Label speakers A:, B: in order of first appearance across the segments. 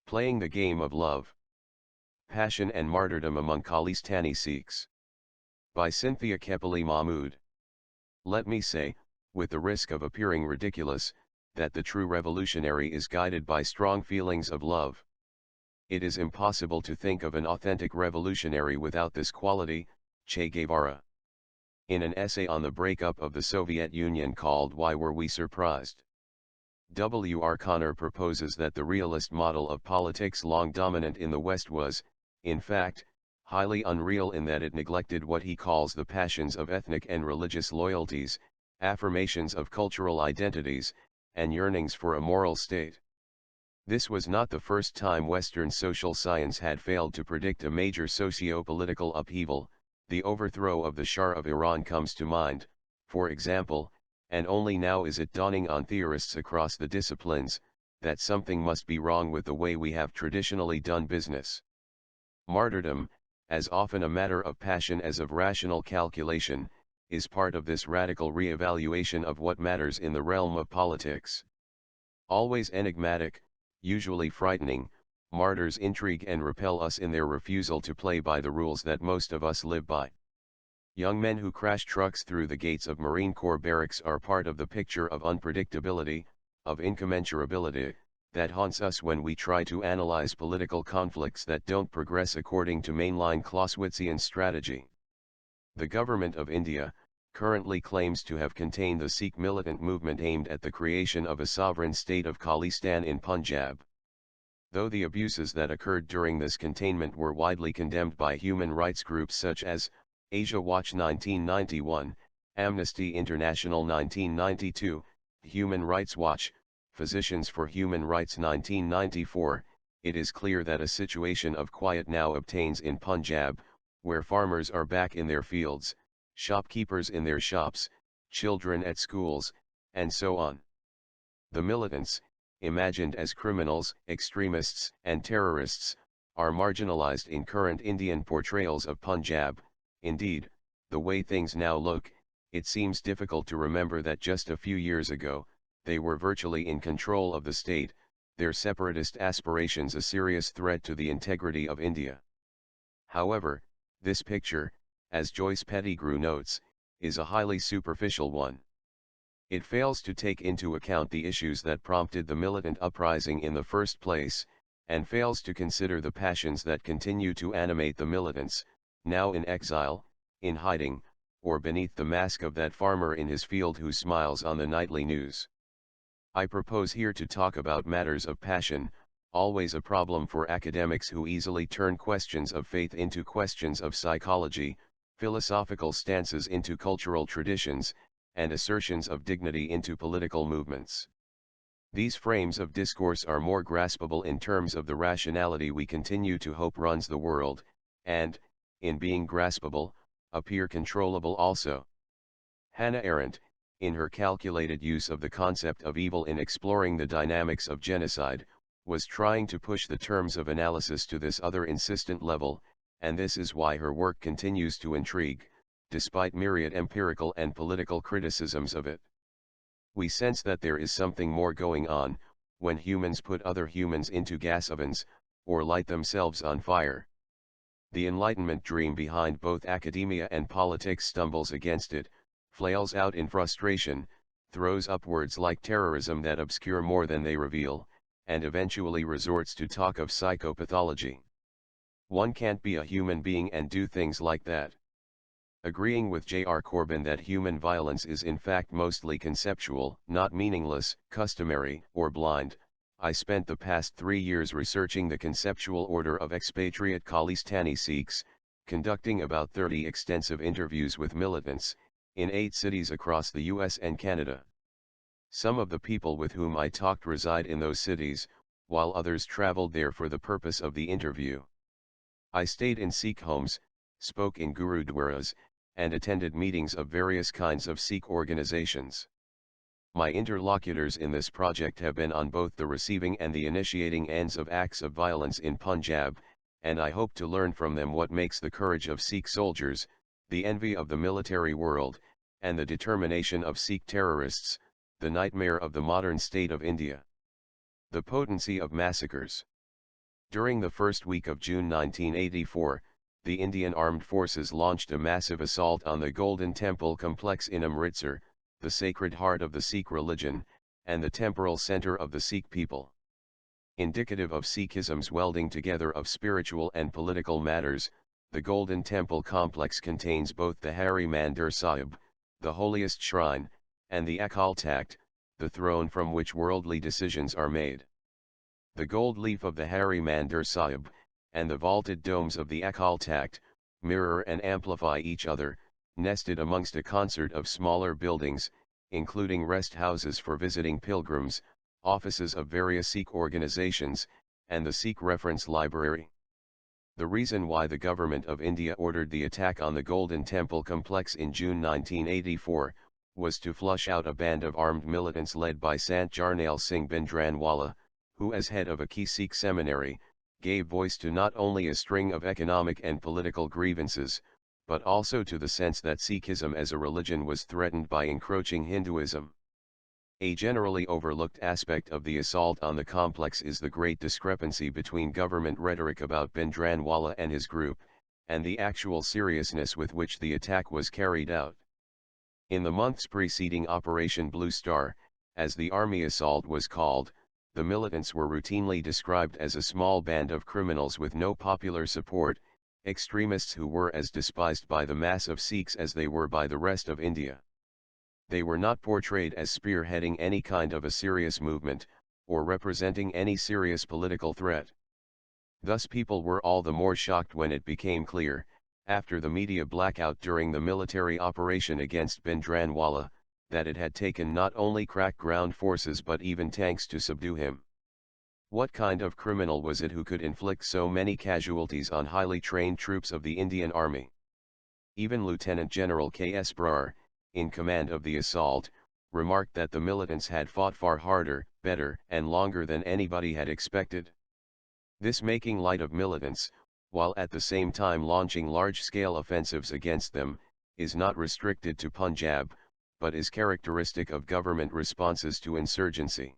A: Playing the Game of Love. Passion and Martyrdom Among Khalistani Sikhs. By Cynthia Kepply Mahmood. Let me say, with the risk of appearing ridiculous, that the true revolutionary is guided by strong feelings of love. It is impossible to think of an authentic revolutionary without this quality. Che Guevara. In an essay on the breakup of the Soviet Union called Why Were We Surprised? W. R. Connor proposes that the realist model of politics long dominant in the West was, in fact, highly unreal in that it neglected what he calls the passions of ethnic and religious loyalties, affirmations of cultural identities, and yearnings for a moral state. This was not the first time Western social science had failed to predict a major socio-political upheaval. The overthrow of the Shah of Iran comes to mind, for example, and only now is it dawning on theorists across the disciplines, that something must be wrong with the way we have traditionally done business. Martyrdom, as often a matter of passion as of rational calculation, is part of this radical re-evaluation of what matters in the realm of politics. Always enigmatic, usually frightening, martyrs intrigue and repel us in their refusal to play by the rules that most of us live by. Young men who crash trucks through the gates of Marine Corps barracks are part of the picture of unpredictability, of incommensurability, that haunts us when we try to analyze political conflicts that don't progress according to mainline Clausewitzian strategy. The government of India currently claims to have contained the Sikh militant movement aimed at the creation of a sovereign state of Khalistan in Punjab. Though the abuses that occurred during this containment were widely condemned by human rights groups such as Asia Watch 1991, Amnesty International 1992, Human Rights Watch, Physicians for Human Rights 1994, it is clear that a situation of quiet now obtains in Punjab, where farmers are back in their fields, shopkeepers in their shops, children at schools, and so on. The militants, imagined as criminals, extremists, and terrorists, are marginalized in current Indian portrayals of Punjab. Indeed, the way things now look, it seems difficult to remember that just a few years ago, they were virtually in control of the state, their separatist aspirations a serious threat to the integrity of India. However, this picture, as Joyce Pettigrew notes, is a highly superficial one. It fails to take into account the issues that prompted the militant uprising in the first place, and fails to consider the passions that continue to animate the militants, now in exile, in hiding, or beneath the mask of that farmer in his field who smiles on the nightly news. I propose here to talk about matters of passion, always a problem for academics who easily turn questions of faith into questions of psychology, philosophical stances into cultural traditions, and assertions of dignity into political movements. These frames of discourse are more graspable in terms of the rationality we continue to hope runs the world, and, in being graspable, appear controllable also. Hannah Arendt, in her calculated use of the concept of evil in exploring the dynamics of genocide, was trying to push the terms of analysis to this other insistent level, and this is why her work continues to intrigue, despite myriad empirical and political criticisms of it. We sense that there is something more going on, when humans put other humans into gas ovens, or light themselves on fire. The Enlightenment dream behind both academia and politics stumbles against it, flails out in frustration, throws up words like terrorism that obscure more than they reveal, and eventually resorts to talk of psychopathology. One can't be a human being and do things like that. Agreeing with J.R. Corbin that human violence is in fact mostly conceptual, not meaningless, customary, or blind, I spent the past 3 years researching the conceptual order of expatriate Khalistani Sikhs, conducting about 30 extensive interviews with militants, in 8 cities across the US and Canada. Some of the people with whom I talked reside in those cities, while others traveled there for the purpose of the interview. I stayed in Sikh homes, spoke in gurudwaras, and attended meetings of various kinds of Sikh organizations. My interlocutors in this project have been on both the receiving and the initiating ends of acts of violence in Punjab, and I hope to learn from them what makes the courage of Sikh soldiers, the envy of the military world, and the determination of Sikh terrorists, the nightmare of the modern state of India. The potency of massacres. During the first week of June 1984, the Indian Armed Forces launched a massive assault on the Golden Temple complex in Amritsar, the sacred heart of the Sikh religion, and the temporal center of the Sikh people. Indicative of Sikhism's welding together of spiritual and political matters, the Golden Temple complex contains both the Hari Mandir Sahib, the holiest shrine, and the Akal Takht, the throne from which worldly decisions are made. The gold leaf of the Hari Mandir Sahib, and the vaulted domes of the Akal Takht, mirror and amplify each other, nested amongst a concert of smaller buildings, including rest houses for visiting pilgrims, offices of various Sikh organizations, and the Sikh Reference Library. The reason why the Government of India ordered the attack on the Golden Temple complex in June 1984, was to flush out a band of armed militants led by Sant Jarnail Singh Bhindranwala, who as head of a key Sikh seminary, gave voice to not only a string of economic and political grievances, but also to the sense that Sikhism as a religion was threatened by encroaching Hinduism. A generally overlooked aspect of the assault on the complex is the great discrepancy between government rhetoric about Bhindranwala and his group, and the actual seriousness with which the attack was carried out. In the months preceding Operation Blue Star, as the army assault was called, the militants were routinely described as a small band of criminals with no popular support, extremists who were as despised by the mass of Sikhs as they were by the rest of India. They were not portrayed as spearheading any kind of a serious movement, or representing any serious political threat. Thus people were all the more shocked when it became clear, after the media blackout during the military operation against Bhindranwala, that it had taken not only crack ground forces but even tanks to subdue him. What kind of criminal was it who could inflict so many casualties on highly trained troops of the Indian Army? Even Lieutenant General K.S. Brar, in command of the assault, remarked that the militants had fought far harder, better, and longer than anybody had expected. This making light of militants, while at the same time launching large-scale offensives against them, is not restricted to Punjab, but is characteristic of government responses to insurgency.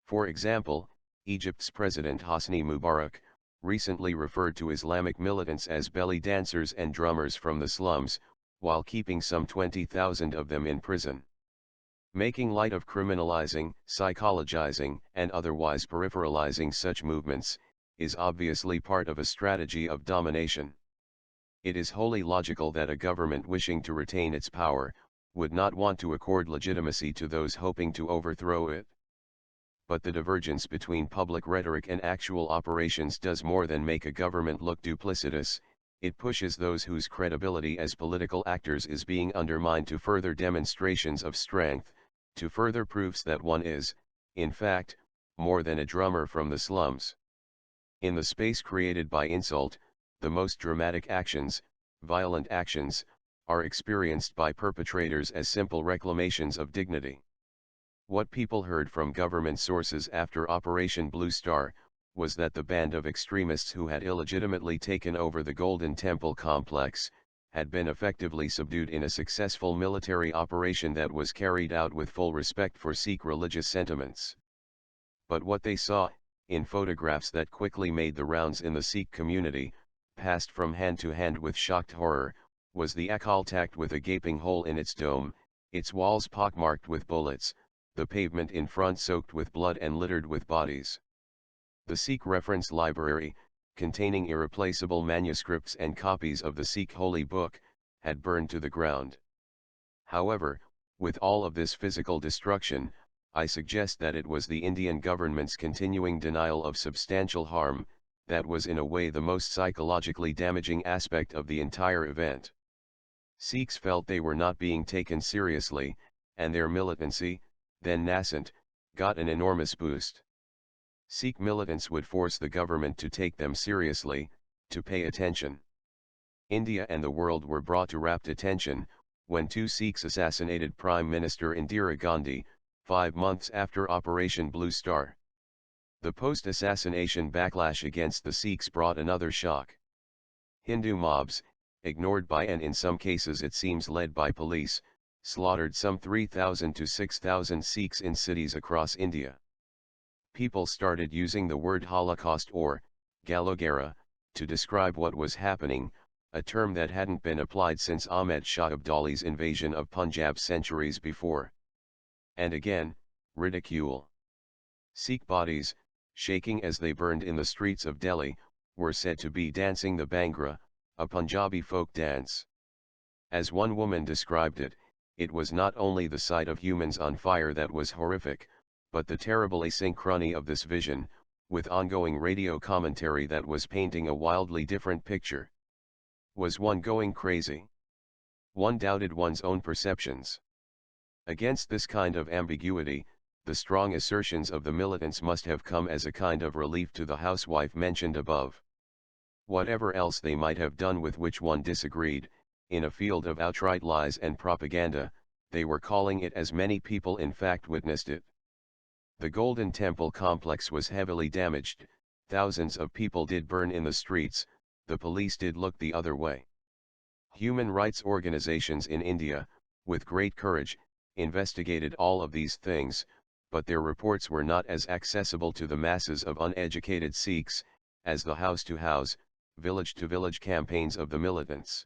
A: For example, Egypt's President Hosni Mubarak recently referred to Islamic militants as belly dancers and drummers from the slums, while keeping some 20,000 of them in prison. Making light of criminalizing, psychologizing, and otherwise peripheralizing such movements, is obviously part of a strategy of domination. It is wholly logical that a government wishing to retain its power, would not want to accord legitimacy to those hoping to overthrow it. But the divergence between public rhetoric and actual operations does more than make a government look duplicitous. It pushes those whose credibility as political actors is being undermined to further demonstrations of strength, to further proofs that one is, in fact, more than a drummer from the slums. In the space created by insult, the most dramatic actions, violent actions, are experienced by perpetrators as simple reclamations of dignity. What people heard from government sources after Operation Blue Star, was that the band of extremists who had illegitimately taken over the Golden Temple complex, had been effectively subdued in a successful military operation that was carried out with full respect for Sikh religious sentiments. But what they saw, in photographs that quickly made the rounds in the Sikh community, passed from hand to hand with shocked horror, was the Akal Takht with a gaping hole in its dome, its walls pockmarked with bullets, the pavement in front soaked with blood and littered with bodies. The Sikh Reference Library, containing irreplaceable manuscripts and copies of the Sikh holy book, had burned to the ground. However, with all of this physical destruction, I suggest that it was the Indian government's continuing denial of substantial harm, that was in a way the most psychologically damaging aspect of the entire event. Sikhs felt they were not being taken seriously, and their militancy, then nascent, got an enormous boost. Sikh militants would force the government to take them seriously, to pay attention. India and the world were brought to rapt attention, when two Sikhs assassinated Prime Minister Indira Gandhi, 5 months after Operation Blue Star. The post-assassination backlash against the Sikhs brought another shock. Hindu mobs, ignored by and in some cases it seems led by police, slaughtered some 3,000 to 6,000 Sikhs in cities across India. People started using the word Holocaust or Galogara, to describe what was happening, a term that hadn't been applied since Ahmed Shah Abdali's invasion of Punjab centuries before. And again, ridicule. Sikh bodies, shaking as they burned in the streets of Delhi, were said to be dancing the Bhangra, a Punjabi folk dance. As one woman described it, it was not only the sight of humans on fire that was horrific, but the terrible asynchrony of this vision, with ongoing radio commentary that was painting a wildly different picture. Was one going crazy? One doubted one's own perceptions. Against this kind of ambiguity, the strong assertions of the militants must have come as a kind of relief to the housewife mentioned above. Whatever else they might have done with which one disagreed, in a field of outright lies and propaganda, they were calling it as many people in fact witnessed it. The Golden Temple complex was heavily damaged, thousands of people did burn in the streets, the police did look the other way. Human rights organizations in India, with great courage, investigated all of these things, but their reports were not as accessible to the masses of uneducated Sikhs, as the house-to-house, village-to-village campaigns of the militants.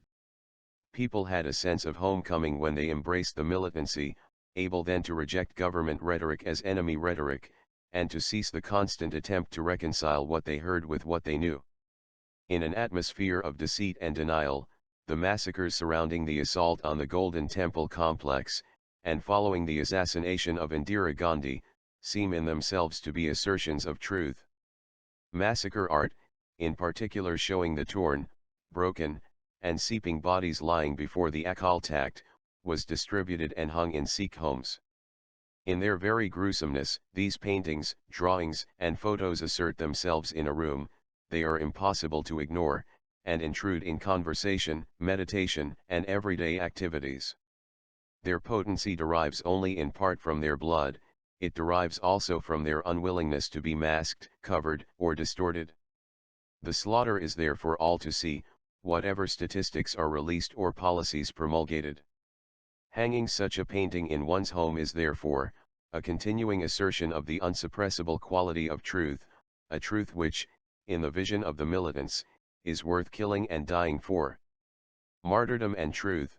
A: People had a sense of homecoming when they embraced the militancy, able then to reject government rhetoric as enemy rhetoric, and to cease the constant attempt to reconcile what they heard with what they knew. In an atmosphere of deceit and denial, the massacres surrounding the assault on the Golden Temple complex, and following the assassination of Indira Gandhi, seem in themselves to be assertions of truth. Massacre art, in particular showing the torn, broken, and seeping bodies lying before the Akal Takht, was distributed and hung in Sikh homes. In their very gruesomeness, these paintings, drawings, and photos assert themselves in a room, they are impossible to ignore, and intrude in conversation, meditation, and everyday activities. Their potency derives only in part from their blood, it derives also from their unwillingness to be masked, covered, or distorted. The slaughter is there for all to see, whatever statistics are released or policies promulgated. Hanging such a painting in one's home is therefore, a continuing assertion of the unsuppressible quality of truth, a truth which, in the vision of the militants, is worth killing and dying for. Martyrdom and truth.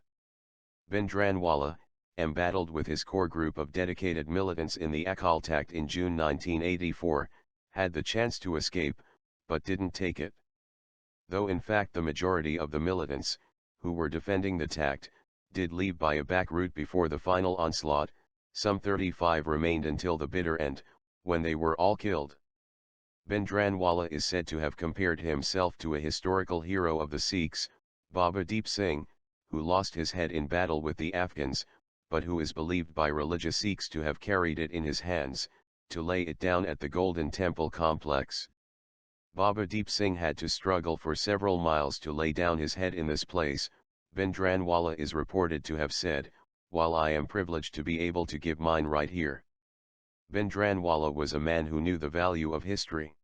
A: Bhindranwala, embattled with his core group of dedicated militants in the Akal Takht in June 1984, had the chance to escape, but didn't take it. Though in fact the majority of the militants, who were defending the Takht, did leave by a back route before the final onslaught, some 35 remained until the bitter end, when they were all killed. Bhindranwala is said to have compared himself to a historical hero of the Sikhs, Baba Deep Singh, who lost his head in battle with the Afghans, but who is believed by religious Sikhs to have carried it in his hands, to lay it down at the Golden Temple complex. Baba Deep Singh had to struggle for several miles to lay down his head in this place, Bhindranwala is reported to have said, "While I am privileged to be able to give mine right here." Bhindranwala was a man who knew the value of history.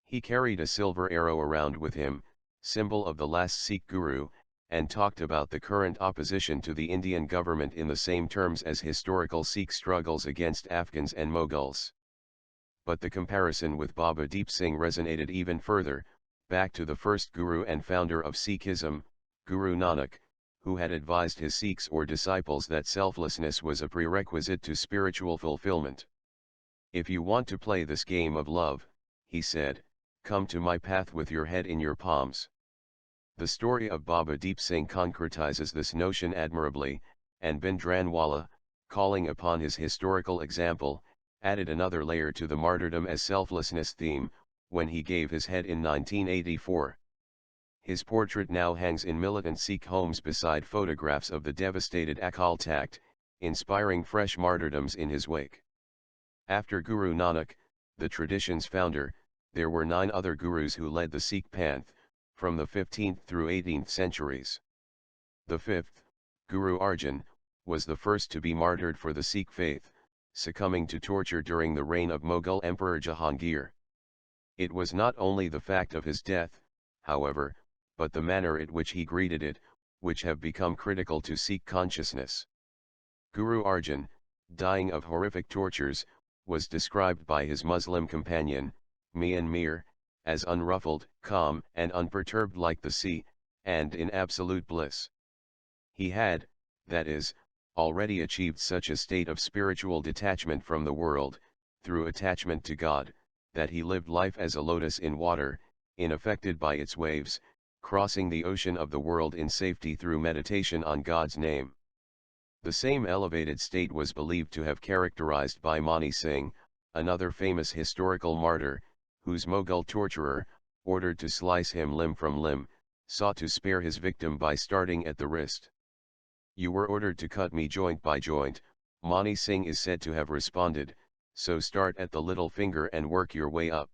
A: He carried a silver arrow around with him, symbol of the last Sikh Guru, and talked about the current opposition to the Indian government in the same terms as historical Sikh struggles against Afghans and Mughals. But the comparison with Baba Deep Singh resonated even further, back to the first Guru and founder of Sikhism, Guru Nanak, who had advised his Sikhs or disciples that selflessness was a prerequisite to spiritual fulfillment. "If you want to play this game of love," he said, "come to my path with your head in your palms." The story of Baba Deep Singh concretizes this notion admirably, and Bhindranwala, calling upon his historical example, added another layer to the martyrdom as selflessness theme, when he gave his head in 1984. His portrait now hangs in militant Sikh homes beside photographs of the devastated Akal Takht, inspiring fresh martyrdoms in his wake. After Guru Nanak, the tradition's founder, there were 9 other gurus who led the Sikh panth, from the 15th through 18th centuries. The 5th, Guru Arjan, was the first to be martyred for the Sikh faith, succumbing to torture during the reign of Mughal Emperor Jahangir. It was not only the fact of his death, however, but the manner in which he greeted it, which have become critical to Sikh consciousness. Guru Arjan, dying of horrific tortures, was described by his Muslim companion, Mian Mir, as unruffled, calm, and unperturbed like the sea, and in absolute bliss. He had, that is, already achieved such a state of spiritual detachment from the world, through attachment to God, that he lived life as a lotus in water, unaffected by its waves, crossing the ocean of the world in safety through meditation on God's name. The same elevated state was believed to have characterized by Mani Singh, another famous historical martyr, whose Mughal torturer, ordered to slice him limb from limb, sought to spare his victim by starting at the wrist. "You were ordered to cut me joint by joint," Mani Singh is said to have responded, "so start at the little finger and work your way up."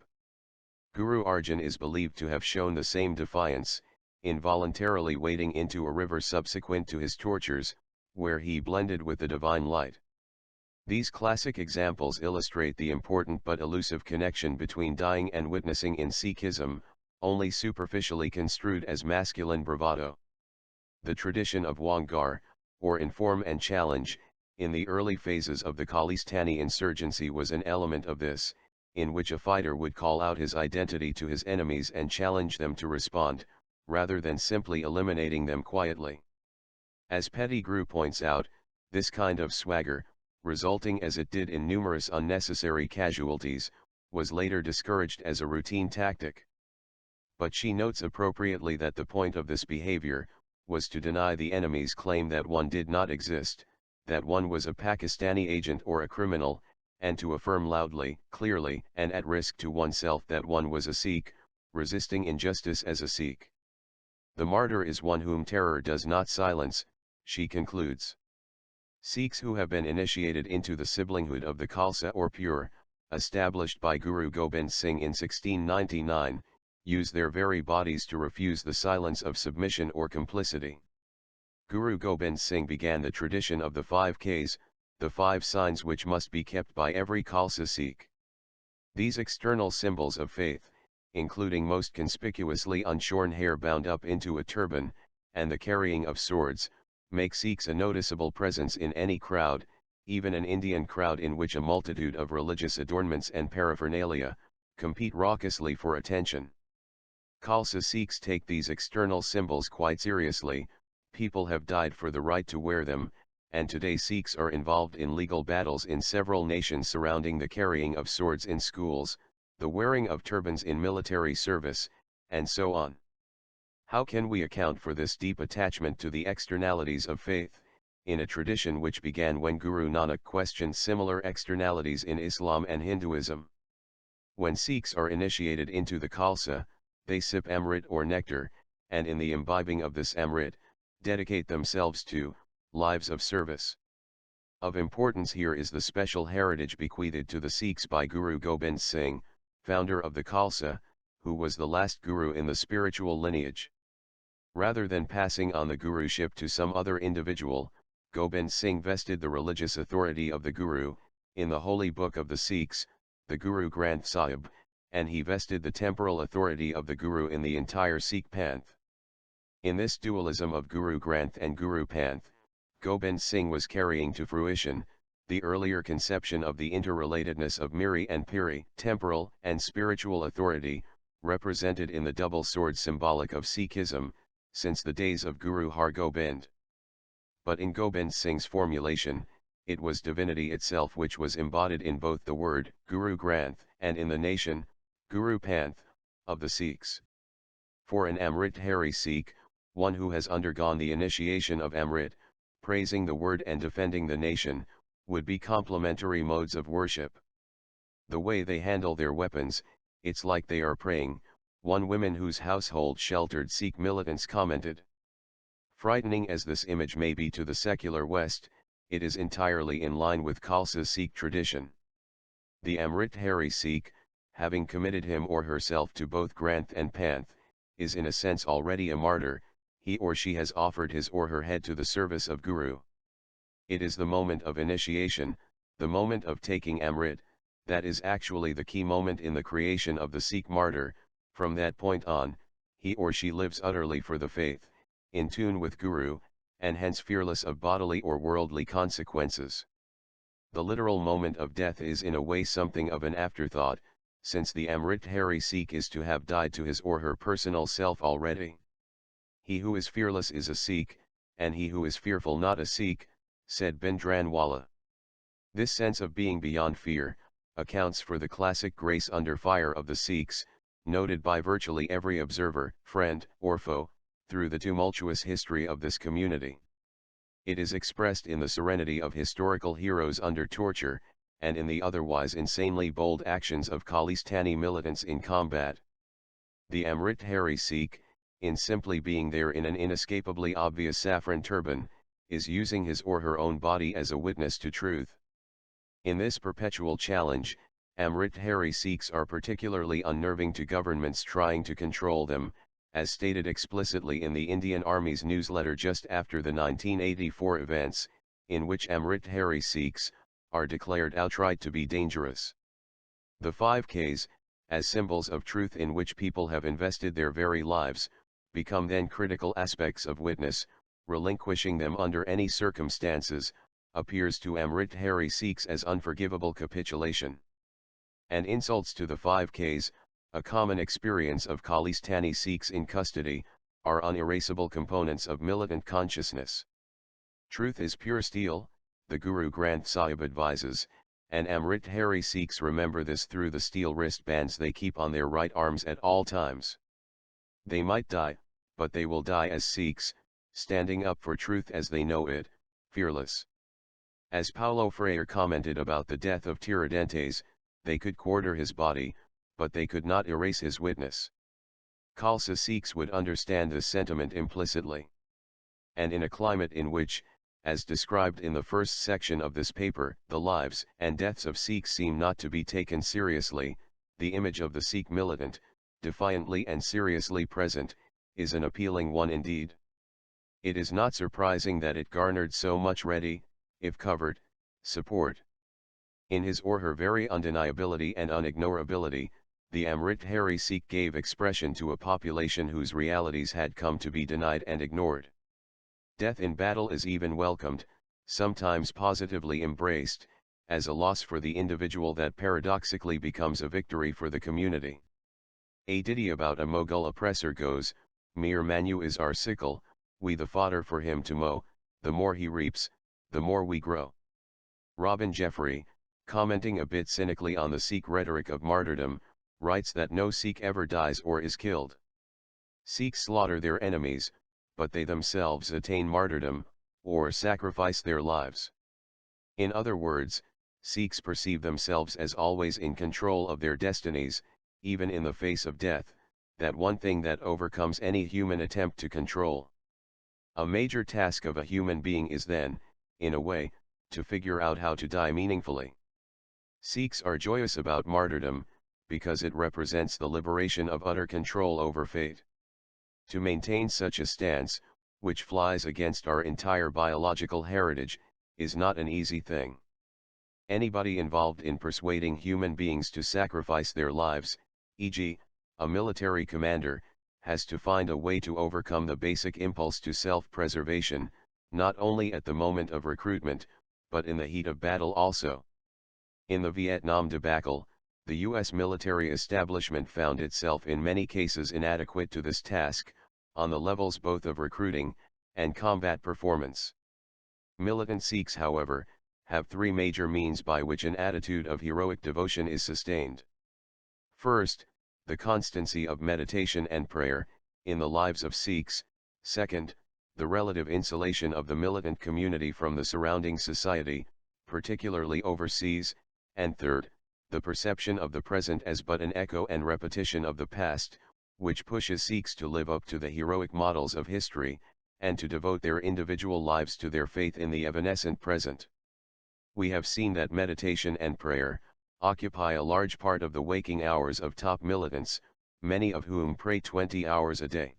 A: Guru Arjan is believed to have shown the same defiance, involuntarily wading into a river subsequent to his tortures, where he blended with the divine light. These classic examples illustrate the important but elusive connection between dying and witnessing in Sikhism, only superficially construed as masculine bravado. The tradition of Wangar, or inform and challenge, in the early phases of the Khalistani insurgency was an element of this, in which a fighter would call out his identity to his enemies and challenge them to respond, rather than simply eliminating them quietly. As Pettigrew points out, this kind of swagger, resulting as it did in numerous unnecessary casualties, was later discouraged as a routine tactic. But she notes appropriately that the point of this behavior was to deny the enemy's claim that one did not exist, that one was a Pakistani agent or a criminal, and to affirm loudly, clearly, and at risk to oneself that one was a Sikh, resisting injustice as a Sikh. The martyr is one whom terror does not silence, she concludes. Sikhs who have been initiated into the siblinghood of the Khalsa or Pure, established by Guru Gobind Singh in 1699, use their very bodies to refuse the silence of submission or complicity. Guru Gobind Singh began the tradition of the 5 Ks, the 5 signs which must be kept by every Khalsa Sikh. These external symbols of faith, including most conspicuously unshorn hair bound up into a turban, and the carrying of swords, make Sikhs a noticeable presence in any crowd, even an Indian crowd in which a multitude of religious adornments and paraphernalia compete raucously for attention. Khalsa Sikhs take these external symbols quite seriously. People have died for the right to wear them, and today Sikhs are involved in legal battles in several nations surrounding the carrying of swords in schools, the wearing of turbans in military service, and so on. How can we account for this deep attachment to the externalities of faith, in a tradition which began when Guru Nanak questioned similar externalities in Islam and Hinduism? When Sikhs are initiated into the Khalsa, they sip amrit or nectar, and in the imbibing of this amrit, dedicate themselves to lives of service. Of importance here is the special heritage bequeathed to the Sikhs by Guru Gobind Singh, founder of the Khalsa, who was the last Guru in the spiritual lineage. Rather than passing on the Guruship to some other individual, Gobind Singh vested the religious authority of the Guru, in the holy book of the Sikhs, the Guru Granth Sahib, and he vested the temporal authority of the Guru in the entire Sikh Panth. In this dualism of Guru Granth and Guru Panth, Gobind Singh was carrying to fruition the earlier conception of the interrelatedness of Miri and Piri, temporal and spiritual authority, represented in the double sword symbolic of Sikhism, since the days of Guru Har Gobind. But in Gobind Singh's formulation, it was divinity itself which was embodied in both the word, Guru Granth, and in the nation, Guru Panth, of the Sikhs. For an Amrit-Hari Sikh, one who has undergone the initiation of Amrit, praising the word and defending the nation, would be complementary modes of worship. The way they handle their weapons, it's like they are praying, one woman whose household sheltered Sikh militants commented. Frightening as this image may be to the secular West, it is entirely in line with Khalsa Sikh tradition. The Amrit-Hari Sikh, having committed him or herself to both Granth and Panth, is in a sense already a martyr. He or she has offered his or her head to the service of Guru. It is the moment of initiation, the moment of taking Amrit, that is actually the key moment in the creation of the Sikh martyr. From that point on, he or she lives utterly for the faith, in tune with Guru, and hence fearless of bodily or worldly consequences. The literal moment of death is in a way something of an afterthought, since the Amritdhari Sikh is to have died to his or her personal self already. He who is fearless is a Sikh, and he who is fearful not a Sikh, said Bhindranwala. This sense of being beyond fear accounts for the classic grace under fire of the Sikhs, noted by virtually every observer, friend, or foe, through the tumultuous history of this community. It is expressed in the serenity of historical heroes under torture, and in the otherwise insanely bold actions of Khalistani militants in combat. The Amritdhari Sikh, in simply being there in an inescapably obvious saffron turban, is using his or her own body as a witness to truth. In this perpetual challenge, Amritdhari Sikhs are particularly unnerving to governments trying to control them, as stated explicitly in the Indian Army's newsletter just after the 1984 events, in which Amritdhari Sikhs are declared outright to be dangerous. The 5Ks, as symbols of truth in which people have invested their very lives, become then critical aspects of witness. Relinquishing them under any circumstances appears to Amritdhari Sikhs as unforgivable capitulation. And insults to the 5Ks, a common experience of Khalistani Sikhs in custody, are unerasable components of militant consciousness. Truth is pure steel, the Guru Granth Sahib advises, and Amritdhari Sikhs remember this through the steel wristbands they keep on their right arms at all times. They might die, but they will die as Sikhs, standing up for truth as they know it, fearless. As Paulo Freire commented about the death of Tiradentes, they could quarter his body, but they could not erase his witness. Khalsa Sikhs would understand this sentiment implicitly. And in a climate in which, as described in the first section of this paper, the lives and deaths of Sikhs seem not to be taken seriously, the image of the Sikh militant, defiantly and seriously present, is an appealing one indeed. It is not surprising that it garnered so much ready, if covered, support. In his or her very undeniability and unignorability, the Amritdhari Sikh gave expression to a population whose realities had come to be denied and ignored. Death in battle is even welcomed, sometimes positively embraced, as a loss for the individual that paradoxically becomes a victory for the community. A ditty about a Mughal oppressor goes, "Mere Manu is our sickle, we the fodder for him to mow, the more he reaps, the more we grow." Robin Jeffrey, commenting a bit cynically on the Sikh rhetoric of martyrdom, writes that no Sikh ever dies or is killed. Sikhs slaughter their enemies, but they themselves attain martyrdom, or sacrifice their lives. In other words, Sikhs perceive themselves as always in control of their destinies, even in the face of death, that one thing that overcomes any human attempt to control. A major task of a human being is then, in a way, to figure out how to die meaningfully. Sikhs are joyous about martyrdom, because it represents the liberation of utter control over fate. To maintain such a stance, which flies against our entire biological heritage, is not an easy thing. Anybody involved in persuading human beings to sacrifice their lives, e.g., a military commander, has to find a way to overcome the basic impulse to self-preservation, not only at the moment of recruitment, but in the heat of battle also. In the Vietnam debacle, the U.S. military establishment found itself in many cases inadequate to this task, on the levels both of recruiting and combat performance. Militant Sikhs, however, have three major means by which an attitude of heroic devotion is sustained. First, the constancy of meditation and prayer, in the lives of Sikhs. Second, the relative insulation of the militant community from the surrounding society, particularly overseas. And third, the perception of the present as but an echo and repetition of the past, which pushes Sikhs to live up to the heroic models of history, and to devote their individual lives to their faith in the evanescent present. We have seen that meditation and prayer occupy a large part of the waking hours of top militants, many of whom pray 20 hours a day.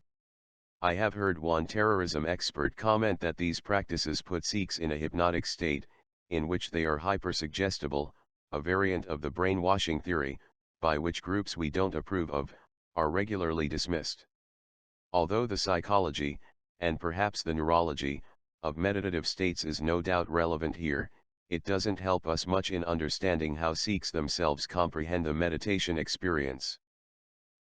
A: I have heard one terrorism expert comment that these practices put Sikhs in a hypnotic state, in which they are hypersuggestible, a variant of the brainwashing theory, by which groups we don't approve of are regularly dismissed. Although the psychology, and perhaps the neurology, of meditative states is no doubt relevant here, it doesn't help us much in understanding how Sikhs themselves comprehend the meditation experience.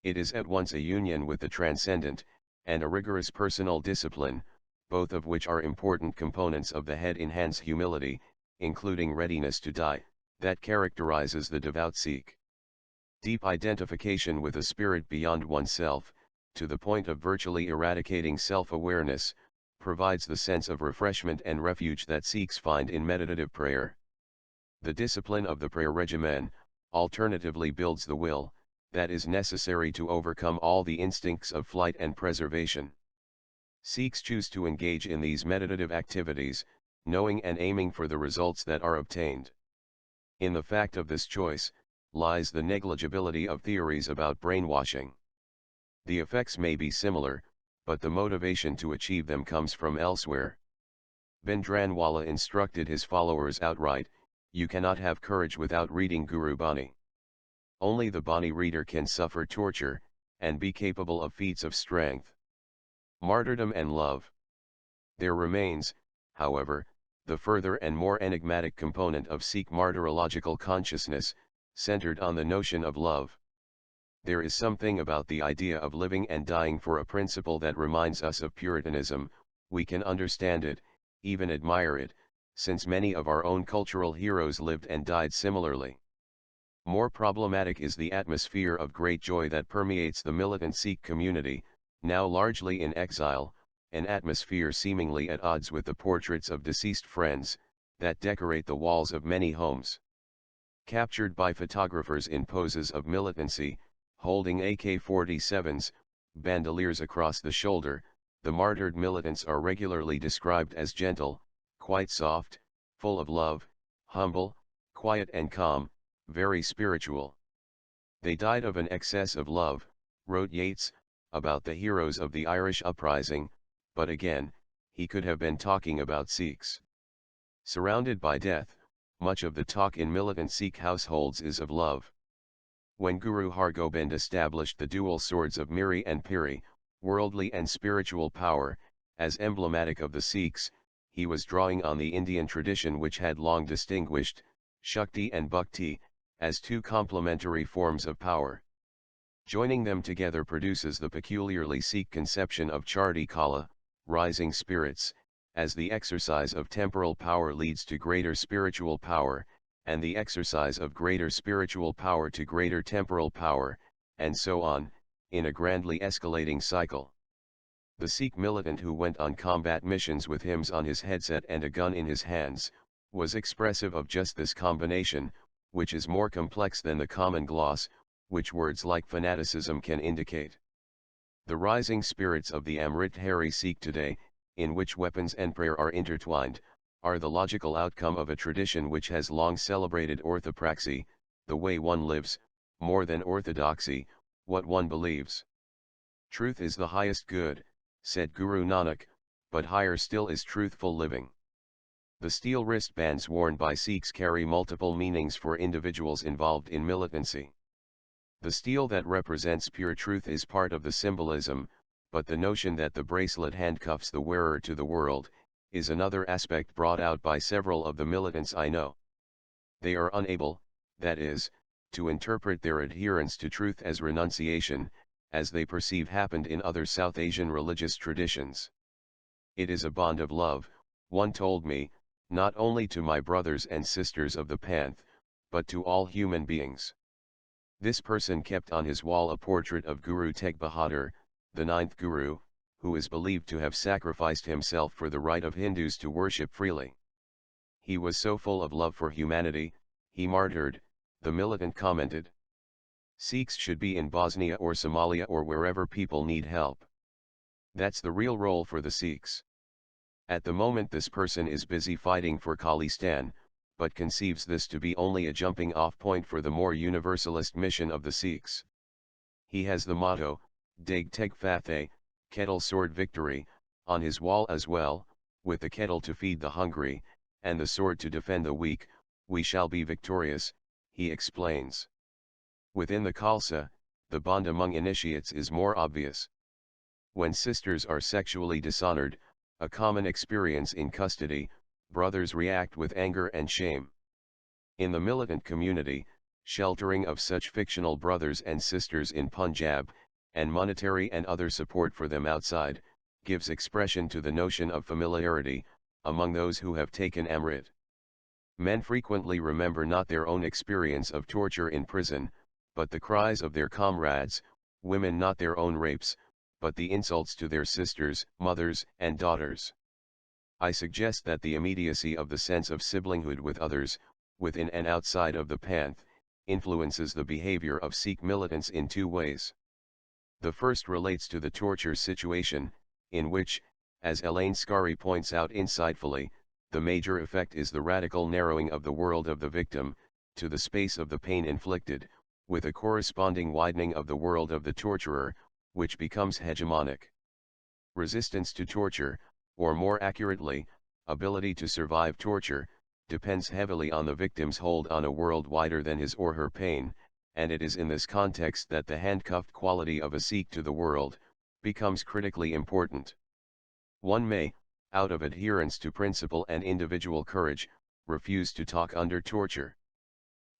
A: It is at once a union with the transcendent, and a rigorous personal discipline, both of which are important components of the head-in-hands humility, including readiness to die, that characterizes the devout Sikh. Deep identification with a spirit beyond oneself, to the point of virtually eradicating self-awareness, provides the sense of refreshment and refuge that Sikhs find in meditative prayer. The discipline of the prayer regimen, alternatively builds the will, that is necessary to overcome all the instincts of flight and preservation. Sikhs choose to engage in these meditative activities, knowing and aiming for the results that are obtained. In the fact of this choice, lies the negligibility of theories about brainwashing. The effects may be similar, but the motivation to achieve them comes from elsewhere. Bhindranwala instructed his followers outright, "You cannot have courage without reading Guru Bani. Only the Bani reader can suffer torture, and be capable of feats of strength." Martyrdom and love. There remains, however, the further and more enigmatic component of Sikh martyrological consciousness, centered on the notion of love. There is something about the idea of living and dying for a principle that reminds us of Puritanism. We can understand it, even admire it, since many of our own cultural heroes lived and died similarly. More problematic is the atmosphere of great joy that permeates the militant Sikh community, now largely in exile, an atmosphere seemingly at odds with the portraits of deceased friends, that decorate the walls of many homes. Captured by photographers in poses of militancy, holding AK-47s, bandoliers across the shoulder, the martyred militants are regularly described as gentle, quite soft, full of love, humble, quiet and calm, very spiritual. "They died of an excess of love," wrote Yeats, about the heroes of the Irish uprising, but again, he could have been talking about Sikhs. Surrounded by death, much of the talk in militant Sikh households is of love. When Guru Hargobind established the dual swords of Miri and Piri, worldly and spiritual power, as emblematic of the Sikhs, he was drawing on the Indian tradition which had long distinguished Shakti and Bhakti as two complementary forms of power. Joining them together produces the peculiarly Sikh conception of Chardi Kala, rising spirits, as the exercise of temporal power leads to greater spiritual power, and the exercise of greater spiritual power to greater temporal power, and so on, in a grandly escalating cycle. The Sikh militant who went on combat missions with hymns on his headset and a gun in his hands, was expressive of just this combination, which is more complex than the common gloss, which words like fanaticism can indicate. The rising spirits of the Amritdhari Sikh today, in which weapons and prayer are intertwined, are the logical outcome of a tradition which has long celebrated orthopraxy, the way one lives, more than orthodoxy, what one believes. "Truth is the highest good," said Guru Nanak, but higher still is truthful living. The steel wristbands worn by Sikhs carry multiple meanings for individuals involved in militancy. The steel that represents pure truth is part of the symbolism, but the notion that the bracelet handcuffs the wearer to the world, is another aspect brought out by several of the militants I know. They are unable, that is, to interpret their adherence to truth as renunciation, as they perceive happened in other South Asian religious traditions. "It is a bond of love," one told me, "not only to my brothers and sisters of the Panth, but to all human beings." This person kept on his wall a portrait of Guru Tegh Bahadur, the ninth Guru, who is believed to have sacrificed himself for the right of Hindus to worship freely. "He was so full of love for humanity, he martyred," the militant commented. Sikhs should be in Bosnia or Somalia or wherever people need help. That's the real role for the Sikhs. At the moment this person is busy fighting for Khalistan, but conceives this to be only a jumping off point for the more universalist mission of the Sikhs. He has the motto, Deg Teg Fateh, kettle sword victory, on his wall as well, with the kettle to feed the hungry, and the sword to defend the weak. "We shall be victorious," he explains. Within the Khalsa, the bond among initiates is more obvious. When sisters are sexually dishonored, a common experience in custody, brothers react with anger and shame. In the militant community, sheltering of such fictional brothers and sisters in Punjab, and monetary and other support for them outside, gives expression to the notion of familiarity, among those who have taken Amrit. Men frequently remember not their own experience of torture in prison, but the cries of their comrades, women not their own rapes, but the insults to their sisters, mothers, and daughters. I suggest that the immediacy of the sense of siblinghood with others, within and outside of the Panth, influences the behavior of Sikh militants in two ways. The first relates to the torture situation, in which, as Elaine Scarry points out insightfully, the major effect is the radical narrowing of the world of the victim, to the space of the pain inflicted, with a corresponding widening of the world of the torturer, which becomes hegemonic. Resistance to torture, or more accurately, ability to survive torture, depends heavily on the victim's hold on a world wider than his or her pain, and it is in this context that the handcuffed quality of a Sikh to the world becomes critically important. One may, out of adherence to principle and individual courage, refuse to talk under torture.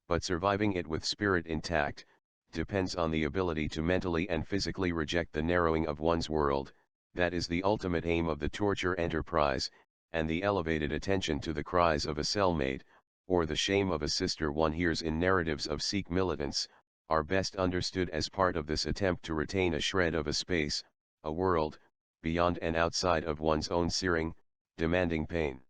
A: But surviving it with spirit intact, depends on the ability to mentally and physically reject the narrowing of one's world. That is the ultimate aim of the torture enterprise, and the elevated attention to the cries of a cellmate, or the shame of a sister one hears in narratives of Sikh militants, are best understood as part of this attempt to retain a shred of a space, a world, beyond and outside of one's own searing, demanding pain.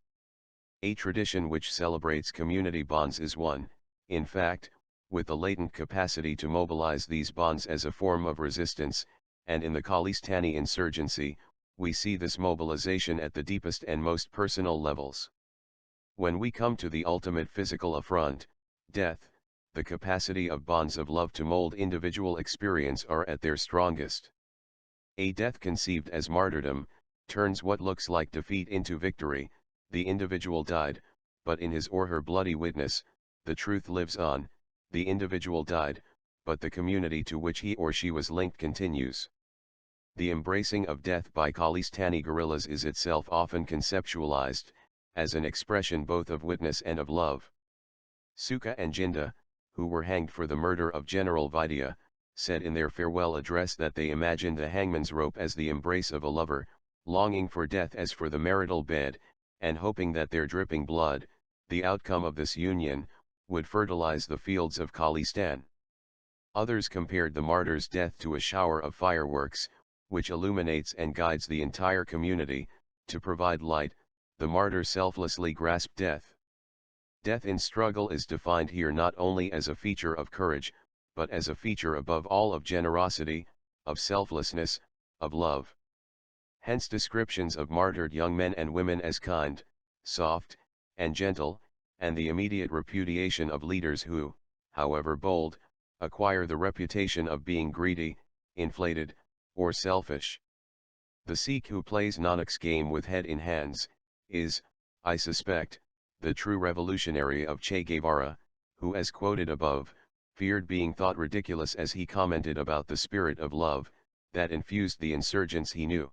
A: A tradition which celebrates community bonds is one, in fact, with the latent capacity to mobilize these bonds as a form of resistance, and in the Khalistani insurgency, we see this mobilization at the deepest and most personal levels. When we come to the ultimate physical affront, death, the capacity of bonds of love to mold individual experience are at their strongest. A death conceived as martyrdom, turns what looks like defeat into victory. The individual died, but in his or her bloody witness, the truth lives on. The individual died, but the community to which he or she was linked continues. The embracing of death by Khalistani guerrillas is itself often conceptualized as an expression both of witness and of love. Suka and Jinda, who were hanged for the murder of General Vidya, said in their farewell address that they imagined the hangman's rope as the embrace of a lover, longing for death as for the marital bed, and hoping that their dripping blood, the outcome of this union, would fertilize the fields of Khalistan. Others compared the martyr's death to a shower of fireworks, which illuminates and guides the entire community. To provide light, the martyr selflessly grasped death. Death in struggle is defined here not only as a feature of courage, but as a feature above all of generosity, of selflessness, of love. Hence descriptions of martyred young men and women as kind, soft, and gentle, and the immediate repudiation of leaders who, however bold, acquire the reputation of being greedy, inflated, or selfish. The Sikh who plays Nanak's game with head in hands, is, I suspect, the true revolutionary of Che Guevara, who as quoted above, feared being thought ridiculous as he commented about the spirit of love, that infused the insurgents he knew.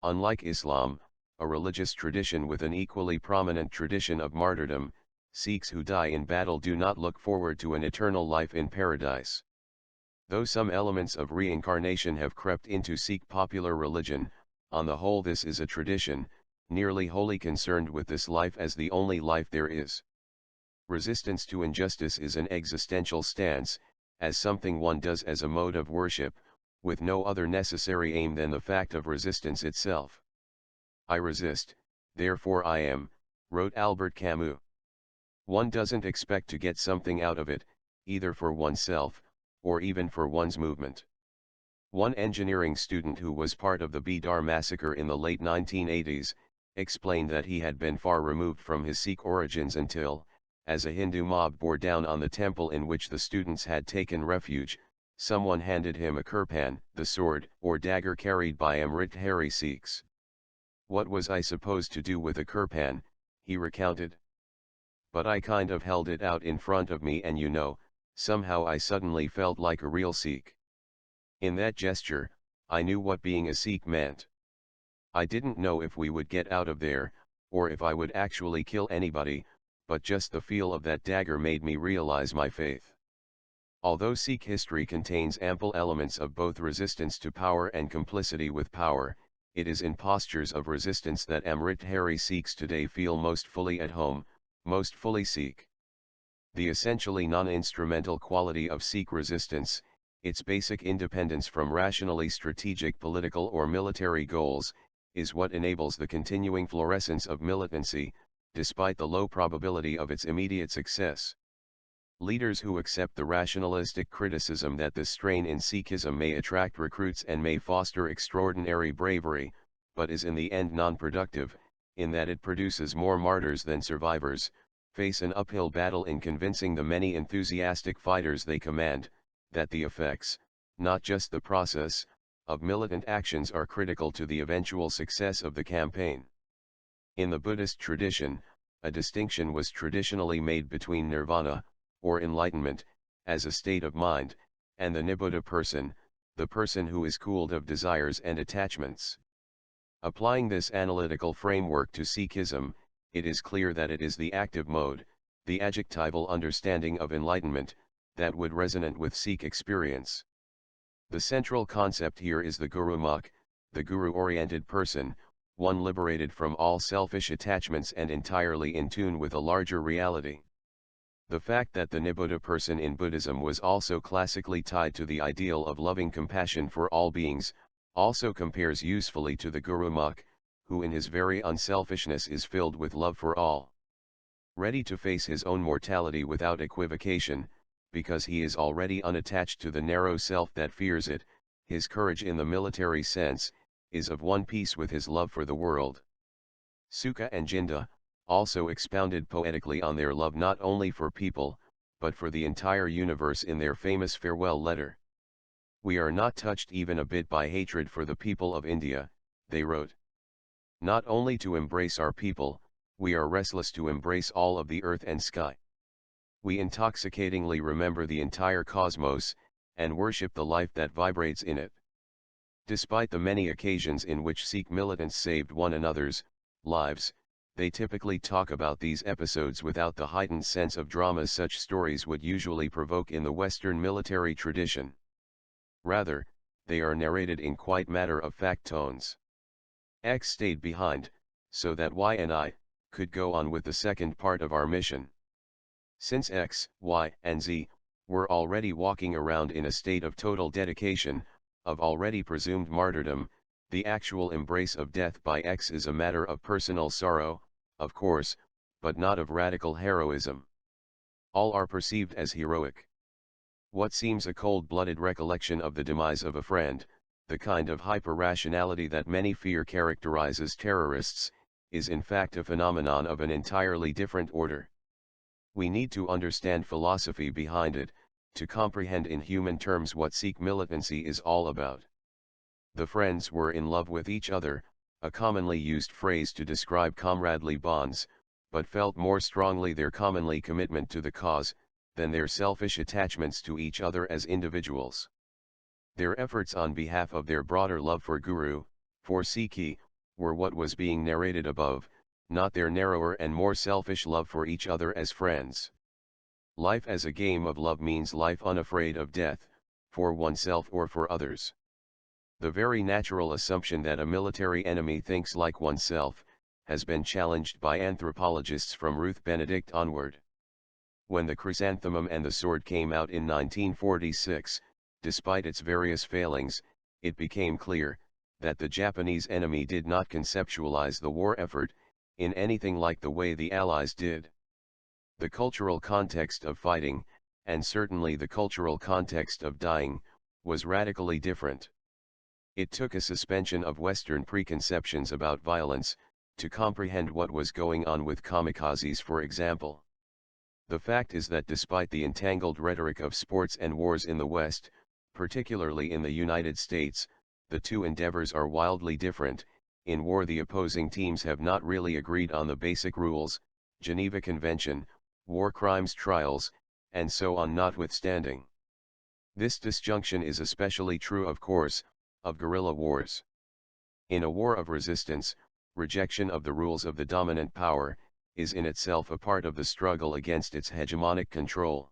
A: Unlike Islam, a religious tradition with an equally prominent tradition of martyrdom, Sikhs who die in battle do not look forward to an eternal life in paradise. Though some elements of reincarnation have crept into Sikh popular religion, on the whole this is a tradition, nearly wholly concerned with this life as the only life there is. Resistance to injustice is an existential stance, as something one does as a mode of worship, with no other necessary aim than the fact of resistance itself. I resist, therefore I am, wrote Albert Camus. One doesn't expect to get something out of it, either for oneself, or even for one's movement. One engineering student who was part of the Bidar massacre in the late 1980s, explained that he had been far removed from his Sikh origins until, as a Hindu mob bore down on the temple in which the students had taken refuge, someone handed him a kirpan, the sword or dagger carried by Amritdhari Sikhs. What was I supposed to do with a kirpan, he recounted. But I kind of held it out in front of me and somehow I suddenly felt like a real Sikh. In that gesture, I knew what being a Sikh meant. I didn't know if we would get out of there, or if I would actually kill anybody, but just the feel of that dagger made me realize my faith. Although Sikh history contains ample elements of both resistance to power and complicity with power, it is in postures of resistance that Amritdhari Sikhs today feel most fully at home, most fully Sikh. The essentially non-instrumental quality of Sikh resistance, its basic independence from rationally strategic political or military goals, is what enables the continuing florescence of militancy, despite the low probability of its immediate success. Leaders who accept the rationalistic criticism that this strain in Sikhism may attract recruits and may foster extraordinary bravery, but is in the end non-productive, in that it produces more martyrs than survivors, face an uphill battle in convincing the many enthusiastic fighters they command, that the effects, not just the process, of militant actions are critical to the eventual success of the campaign. In the Buddhist tradition, a distinction was traditionally made between nirvana, or enlightenment, as a state of mind, and the nibbudha person, the person who is cooled of desires and attachments. Applying this analytical framework to Sikhism, it is clear that it is the active mode, the adjectival understanding of enlightenment, that would resonate with Sikh experience. The central concept here is the Gurumukh, the guru-oriented person, one liberated from all selfish attachments and entirely in tune with a larger reality. The fact that the nibbudha person in Buddhism was also classically tied to the ideal of loving compassion for all beings, also compares usefully to the Gurumukh, who in his very unselfishness is filled with love for all. Ready to face his own mortality without equivocation, because he is already unattached to the narrow self that fears it, his courage in the military sense, is of one piece with his love for the world. Sukha and Jinda also expounded poetically on their love not only for people, but for the entire universe in their famous farewell letter. "We are not touched even a bit by hatred for the people of India," they wrote. "Not only to embrace our people, we are restless to embrace all of the earth and sky. We intoxicatingly remember the entire cosmos, and worship the life that vibrates in it." Despite the many occasions in which Sikh militants saved one another's lives, they typically talk about these episodes without the heightened sense of drama such stories would usually provoke in the Western military tradition. Rather, they are narrated in quite matter-of-fact tones. X stayed behind, so that Y and I could go on with the second part of our mission. Since X, Y, and Z were already walking around in a state of total dedication, of already presumed martyrdom, the actual embrace of death by X is a matter of personal sorrow, of course, but not of radical heroism. All are perceived as heroic. What seems a cold-blooded recollection of the demise of a friend, the kind of hyper-rationality that many fear characterizes terrorists, is in fact a phenomenon of an entirely different order. We need to understand philosophy behind it, to comprehend in human terms what Sikh militancy is all about. The friends were in love with each other, a commonly used phrase to describe comradely bonds, but felt more strongly their commonly commitment to the cause, than their selfish attachments to each other as individuals. Their efforts on behalf of their broader love for Guru, for Sikhi, were what was being narrated above, not their narrower and more selfish love for each other as friends. Life as a game of love means life unafraid of death, for oneself or for others. The very natural assumption that a military enemy thinks like oneself, has been challenged by anthropologists from Ruth Benedict onward. When The Chrysanthemum and the Sword came out in 1946, despite its various failings, it became clear that the Japanese enemy did not conceptualize the war effort in anything like the way the Allies did. The cultural context of fighting, and certainly the cultural context of dying, was radically different. It took a suspension of Western preconceptions about violence, to comprehend what was going on with kamikazes, for example. The fact is that despite the entangled rhetoric of sports and wars in the West, particularly in the United States, the two endeavors are wildly different. In war the opposing teams have not really agreed on the basic rules, Geneva Convention, war crimes trials, and so on notwithstanding. This disjunction is especially true, of course, of guerrilla wars. In a war of resistance, rejection of the rules of the dominant power, is in itself a part of the struggle against its hegemonic control.